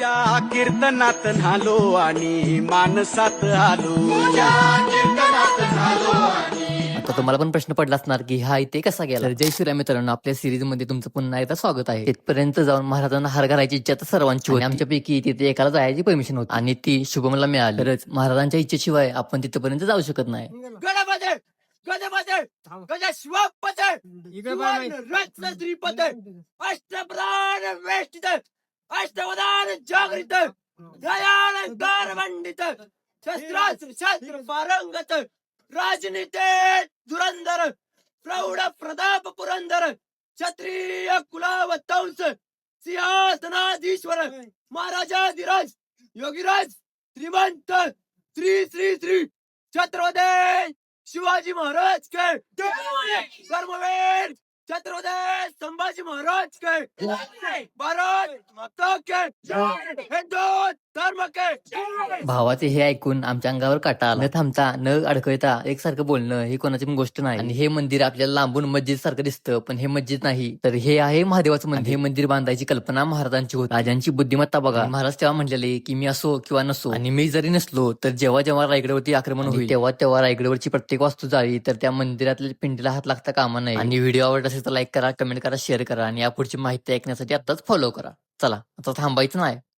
तुझ्या कीर्तनात न्हालो आणि मानसात आलो. आता तुम्हाला पण प्रश्न पडला असणार की हा इथे कसा गेला. तर जय श्रीराम मित्रांनो, आपल्या सिरीज मध्ये तुमचं पुन्हा एकदा स्वागत आहे. तिथपर्यंत जाऊन महाराजांना हार घालायची इच्छा तर सर्वांची होती. आमच्यापैकी तिथे एकाला जायची परमिशन होती आणि ती शुभमला मिळाली. खरंच महाराजांच्या इच्छेशिवाय आपण तिथपर्यंत जाऊ शकत नाही. गणपते गणपते गज शिवपते रत्न श्रीपते अष्टप्रधान वेष्टित अष्टवधान जागृत दयान गारवंडित शस्त्रास्त्र शस्त्र पारंगत राजनीते धुरंधर प्रौढ प्रताप पुरंदर क्षत्रिय कुलावतंस सिंहासनाधीश्वर महाराजाधिराज योगीराज श्रीमंत श्री श्री श्री छत्रपती शिवाजी महाराज के कर्मवीर छत्रपती संभाजी महाराज के भारत माता के हिंदू धर्म के. भावाचे हे ऐकून आमच्या अंगावर काटा आला. न थांबता न अडकळता एकसारखं बोलणं ही कोणाची पण गोष्ट नाही. आणि हे मंदिर आपल्याला लांबून मस्जिद सारखं दिसतं, पण हे मस्जिद नाही, तर हे आहे महादेवाचं मंदिर. हे मंदिर बांधायची कल्पना महाराजांची होती. राजांची बुद्धिमत्ता बघा. महाराज तेव्हा म्हटलेले की मी असो किंवा नसो, आणि मी जरी नसलो तर जेव्हा जेव्हा रायगडावरती आक्रमण होईल तेव्हा तेव्हा रायगडावरची प्रत्येक वास्तू जाळी तर त्या मंदिरातल्या पिंडीला हात लागता कामा नाही. आणि व्हिडिओ आवडत असेल तर लाईक करा, कमेंट करा, शेअर करा आणि यापुढची माहिती ऐकण्यासाठी आताच फॉलो करा. चला आता थांबायचं नाही.